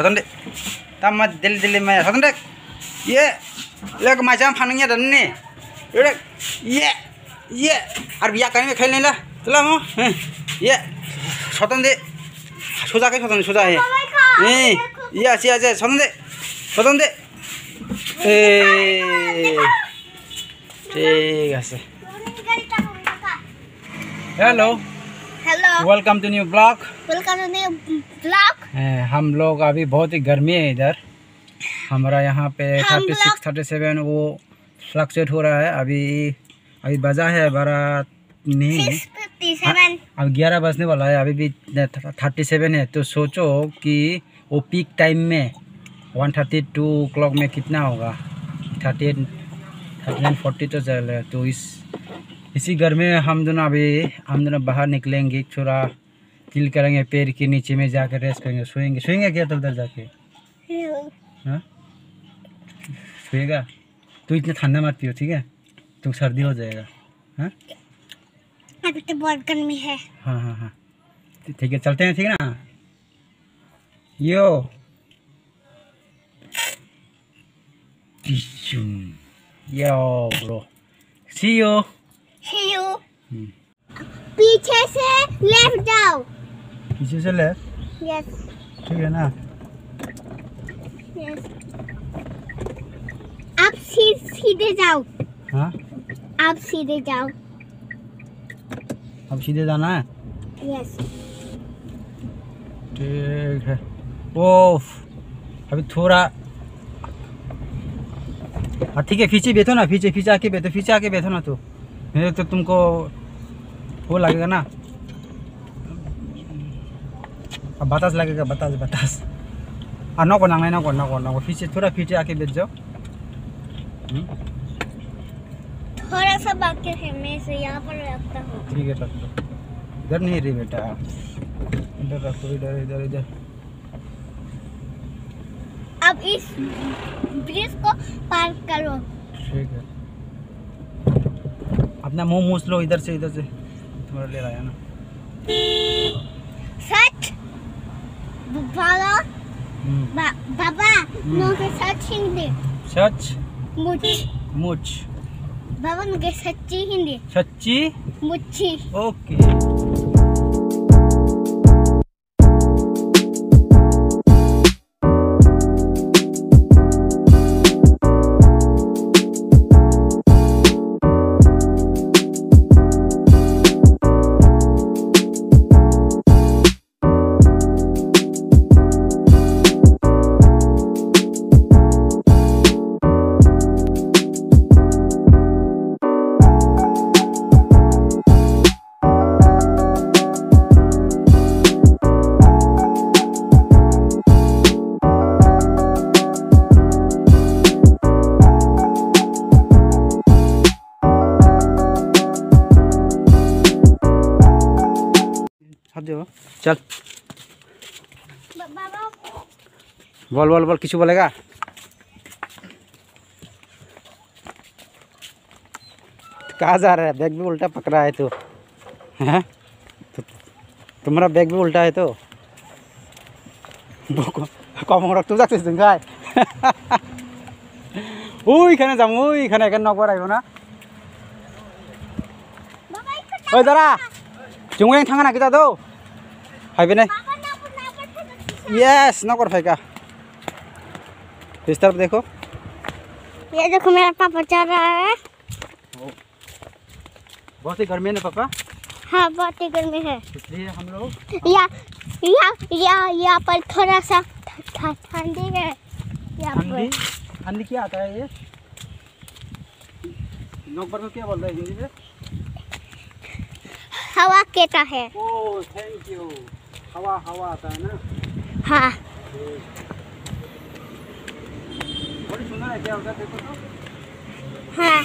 Satan dek. Tamat dil maya. Satan dek. Ye. Lek macam fanungnya dan ni. Yaudah. Ye. Arbiak kan ini kalian lah. Telah mau. Ye. Satan dek. Sudah ke satan sudah ya. Iya sih aja. Satan dek. ठीक है। Hello welcome to new blog. हम लोग अभी बहुत ही गर्मी है इधर। हमारा यहाँ पे 36 37 वो फ्लक्चुएट हो रहा है। अभी बजा है 12 नहीं, अब 11 बजने वाला है। अभी भी 37 है। तो सोचो कि वो पीक टाइम में 1:32 o'clock में कितना होगा। 38 39 40 तो चल रहा है। तो इसी घर में हम दोनों बाहर निकलेंगे, थोड़ा चिल करेंगे, पेड़ के नीचे में जाकर रेस्ट करेंगे, सोएंगे क्या तो उधर जाके। हाँ सोएगा। तो इतना ठंडा मत पियो, ठीक है, तो सर्दी हो जाएगा। हाँ अभी तो बहुत गर्मी है। हाँ ठीक है, चलते हैं, ठीक है ना। Yo bro, see you. पीछे से लेफ्ट जाओ। पीछे से लेफ्ट? यस। ठीक है ना। यस। आप सीधे जाओ। हाँ आप सीधे जाओ। अब सीधे जाना है? यस। ठीक है। ओफ अभी थोड़ा ठीक है, पीछे बैठो ना, पीछे आके बैठो ना। तो नहीं तो तुमको वो लगेगा ना, अब बतास लगेगा, बतास। नको पीछे, थोड़ा पीछे आके बैठ जाओ। थोड़ा सा बाकी है, मैं से यहाँ पर रखता हूँ। ठीक है, रख लो। इधर नहीं रही बेटा, इधर रखो, इधर। अब इस ब्रिज को पार करो। ठीक है। अपना मुंह मूस लो, इधर से तुम्हारा ले रहा है ना। सच बाबा मुझे सच हिंदी। सच मुच बाबा मुझे सच्ची हिंदी। सच्ची मुच्छी। ओके। चल बोल किसी बोलेगा। कहाँ जा रहा है? बैग भी उल्टा पकड़ा है तो, हैं? तुम्हारा बैग भी उल्टा है तो कम रख तू जाते हैं। ओई खाने जाम, ओई खाने नगर आइब ना। ओई जरा चुंगें थांगा ना किता दो हाइबे नहीं। यस नगर फाइका। इस तरफ देखो, ये देखो मेरा पापा चल रहा है। बहुत ही गर्मी है ना पापा। हाँ बहुत ही गर्मी है, इसलिए हम लोग यहाँ पर थोड़ा सा ठंडी है। ठंडी क्या आता है ये? नौकर को क्या बोलता है हिंदी में? हवा कहता है। Oh thank you. हवा आता है ना। हाँ बड़ी सुंदर है, क्या होता है देखो तो। हाँ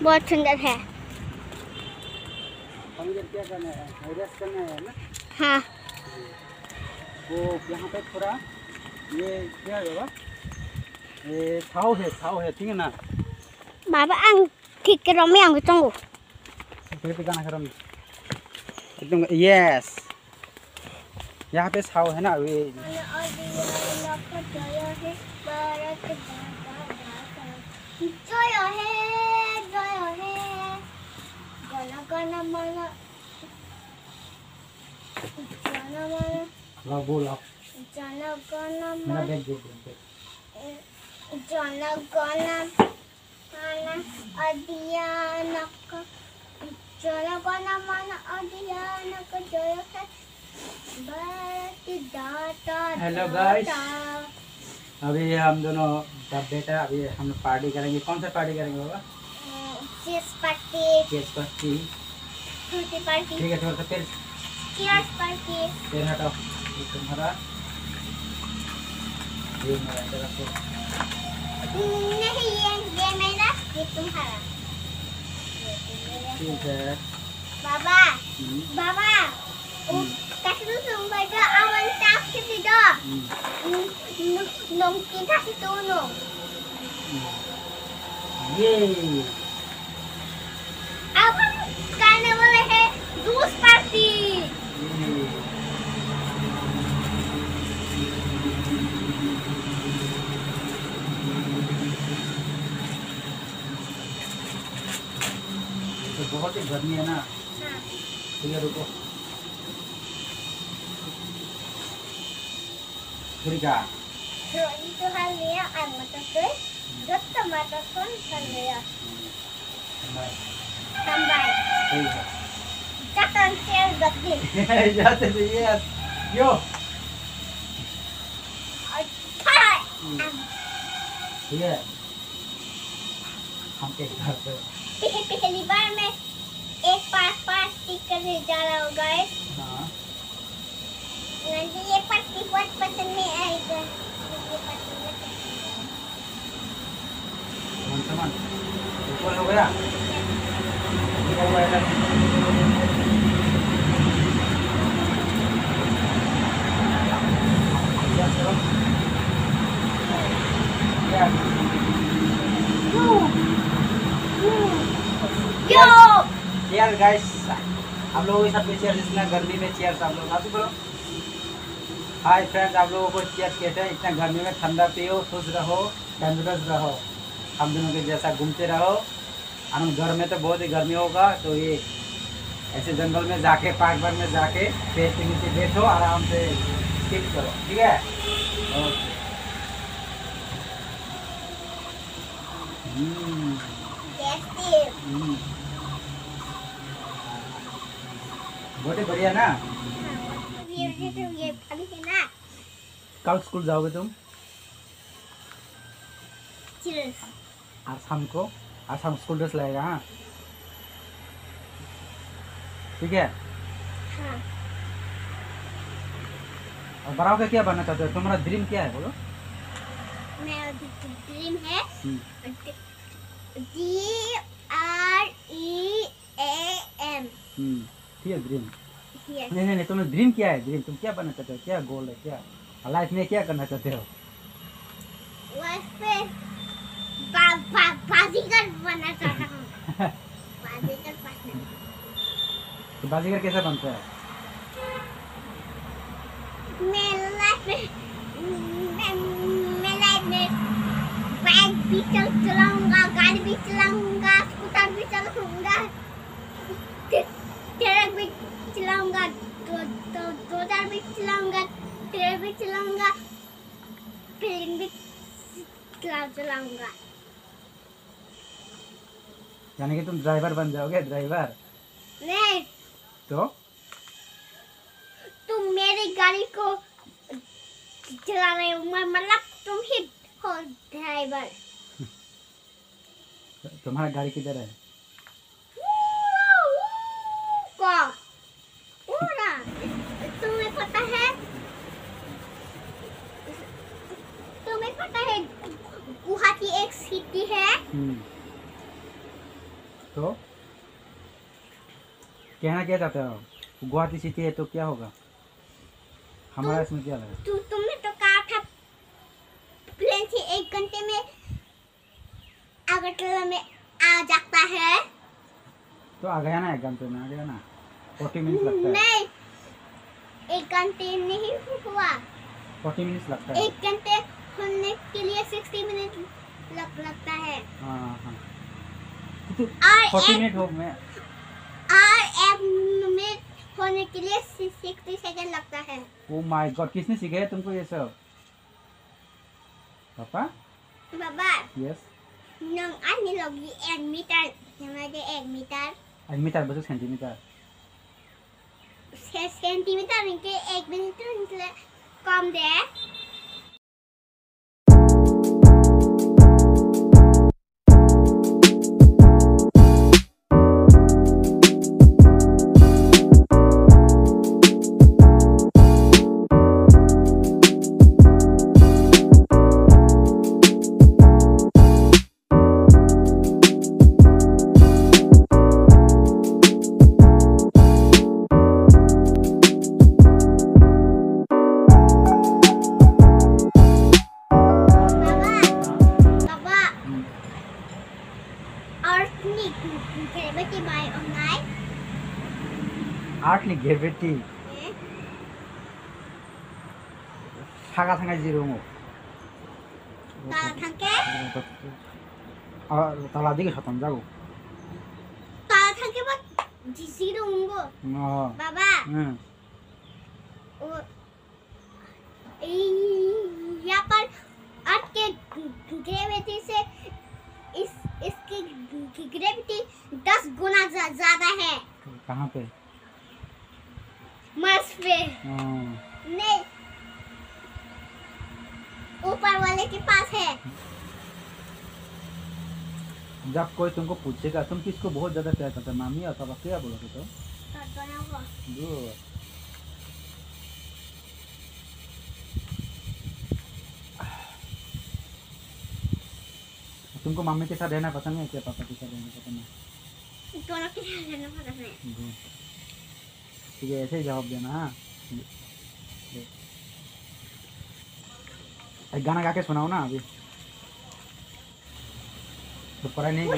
बहुत सुंदर है। हम इधर क्या करना है? रेस्ट करना है ना। हाँ वो यहाँ पे थोड़ा ये क्या होगा, ये छाव है ठीक है ना। बाबा ang kikiromi ang gusto ko. Pilih pegang akaram. Itu yes. यहाँ पे छाव है ना वे। बोलो मेरा बैग दे दे। हेलो गाइस, अभी हम दोनों बाप बेटा अभी हम पार्टी करेंगे। कौन सा पार्टी करेंगे बाबा? Cheese party, cake party, Frooti party, ठीक है। थोड़ा सा फिर हटाओ। ये तुम्हारा, ये मेरा, जरा तो नहीं ये मेरा, ये तुम्हारा। ठीक है बाबा बाबा kasih sumber awan tak tidak nong kita situ nong ये awan karena boleh dus party तो बहुत ही गर्मी है ना। ठीक है रुको। Berikan. itu halnya amat tuh jatuh mata kon halnya tambah ठीक है। jatuh sel gede जाते थे ये यो। ठीक है। हम के घर पे पहली बार में एक पास स्टिकर ले जा रहा हूँ गाइस। हाँ। मुझे ये पार्टी बहुत पसंद नहीं आएगा। ये पार्टी बहुत सामान ऊपर हो गया। ऊपर हुआ है। यो चेयर गाइस, आप लोगों के साथ चेयर, इतना गर्मी में चेयर आप लोग साथ बोलो। हाय फ्रेंड्स, आप लोगों को चेयर कहते हैं। इतना गर्मी में ठंडा पियो, खुश रहो, तंदुरुस्त रहो, हम दोनों के जैसा घूमते रहो। हम घर में तो बहुत ही गर्मी होगा, तो ये ऐसे जंगल में जाके, पार्क वार्क में जाके पेड़ के नीचे बैठो, आराम से चिल करो। ठीक है, ओके। बहुत ही बढ़िया ना। ये अभी है ना। कल स्कूल जाओगे तुम? Cheers. आज हमको, आज हम स्कूल ड्रेस लाएगा। हाँ ठीक है। हाँ। और बड़ा होकर क्या बनना चाहते हो? तुम्हारा ड्रीम क्या है बोलो? मेरा ड्रीम है DREAM। ठीक है ड्रीम। Yes. नहीं, तुम्हें ड्रीम क्या है? ड्रीम तुम क्या बनना चाहते हो? क्या गोल है? क्या लाइफ में क्या करना चाहते हो? लाइफ पे बाजीगर बनना चाहता हूँ। बाजीगर बनना। तो बाजीगर कैसा बनता है? मैं लाइफ में बाइक भी चलाऊंगा, गाड़ी भी चलाऊंगा, स्कूटर भी चलाऊंगा, ट्रक भी चलाऊंगा, डोजर भी चलाऊंगा, ट्रेन भी चलाऊंगा, प्लेन भी चलाऊंगा। यानी कि तुम ड्राइवर बन जाओगे? ड्राइवर नहीं, तो तुम मेरी गाड़ी को चला रहे हो, मतलब तुम ही हो ड्राइवर। तुम्हारा गाड़ी किधर है? तुम्हें पता है गुवाहाटी एक सिटी है। तो कहना क्या चाहते हो? गुवाहाटी सिटी है तो क्या होगा? हमारा इसमें क्या लगा? तुमने तो कहा था प्लेन से 1 घंटे में अगरतला में आ जाता है। तो आ गया ना, 1 घंटे में आ गया ना। 40 मिनट लगता है। नहीं, 1 घंटे नहीं हुआ, 40 मिनट्स लगता है। 1 घंटे होने के लिए 60 मिनट लगता है। हाँ हाँ और 40 मिनट हो में 1 मिनट होने के लिए 60 सेकंड लगता है। ओ माय गॉड, किसने सिखाया तुमको ये सब? पापा? बाबा yes. nung ani logi 1 meter yang ada 1 meter 1 meter berarti sentimeter. sentimeter ini 1 meter come they. Gravity by online. Artly gravity. 사가 상가 지르고. 나 tanke. taladi ke satan jago. Ta tanke ba 지르고. बाबा। यहाँ पर अर्थ के gravity से इसकी ग्रेविटी 10 गुना ज्यादा है। कहाँ पे? Mars पे। नहीं, ऊपर वाले के पास है। जब कोई तुमको पूछेगा तुम किसको बहुत ज्यादा प्यार करते हो, मामी और पापा, क्या बोलोगे तो? तुमको मम्मी के साथ रहना पसंद है क्या पापा के साथ रहना पसंद है? दोनों के साथ रहना पसंद है। ठीक है, ऐसे ही जवाब देना। हाँ, एक गाना गा के सुनाओ ना अभी। तो पढ़ाई नहीं किया।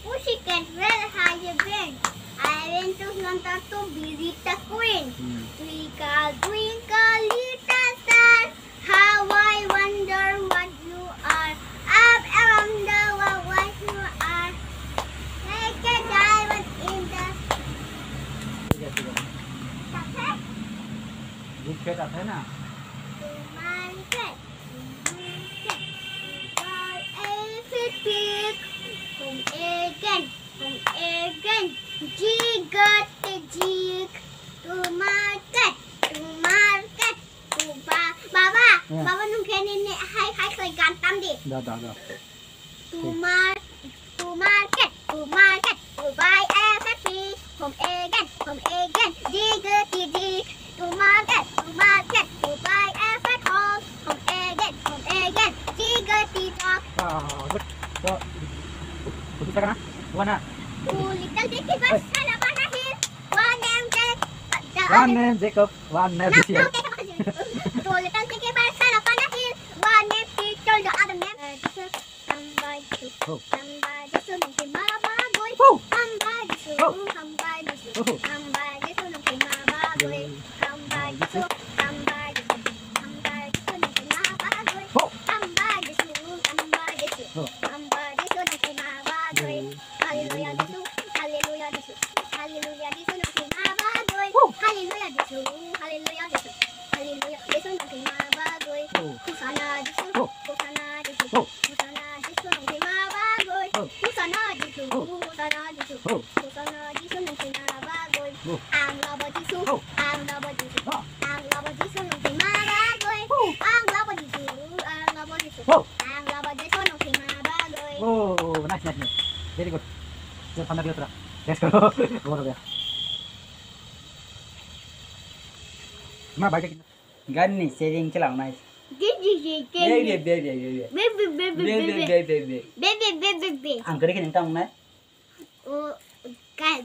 Pussycat, where have you been? I went to London to visit the Queen. Twinkle, twinkle, little star, how I wonder what you are. Up around the world, what you are. Like a diamond in the. गीत खेत आता है ना? Baba nung kainin ni hai kay gantam di. Da. To market, to buy everything from again, dig. To market, to buy everything from again, dig. तो कुछ करना वो ना। Two little dicky birds fell upon a hill. One named Jacob, one named Lucia. Two little dicky birds fell upon a hill. One named Peter, the other named somebody to mama boy. Somebody to somebody to mama boy. Somebody to somebody to mama boy. Somebody to mama boy. Hallelujah, hallelujah, hallelujah, Oh, nice. Very good. Just 15 minutes. Let's go. बहुत हो गया। मैं bike गाड़ी नहीं saving चलाऊँ ना। बे uncle के निकलता हूँ मैं। गाड़ी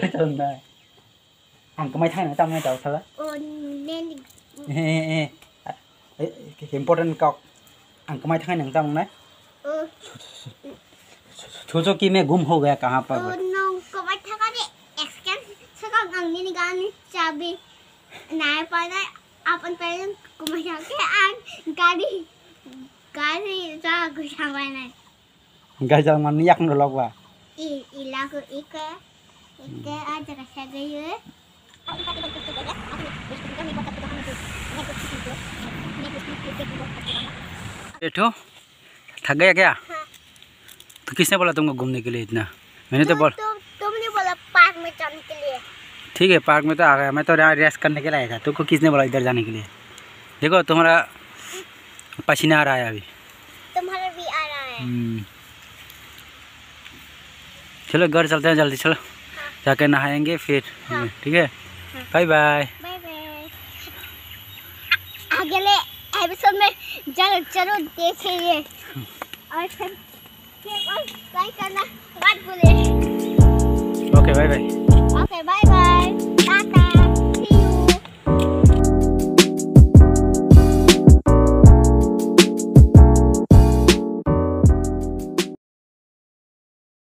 चलाऊँगा। अंकल मैं था ना तब मैं जाऊँ था। इम्पोर्टेंट का अंकल मैं था ना तब मैं। सोचो कि मैं गुम हो गया कहाँ पर। चाबी पाना अपन पहले घुमा के आन गाड़ी जा घुमाना Gajal maniak nih loh gua. Ilaku ike aja kasih gaya. बैठो थक गया क्या? तो किसने बोला तुमको घूमने के लिए इतना? मैंने तो बोला तुमने बोला पार्क में जाने के लिए। ठीक है पार्क में तो आ गया, मैं तो रेस्ट करने के लिए आया था। तुमको किसने बोला इधर जाने के लिए? देखो तुम्हारा पसीना आ रहा है अभी। तुम्हारा भी आ रहा है। चलो घर चलते हैं जल्दी, चलो जाके नहाएंगे फिर। ठीक है बाय बाय। अगले एपिसोड में जरूर देखिए और फिर लाइक करना मत भूलिए। Okay bye bye. Okay bye bye.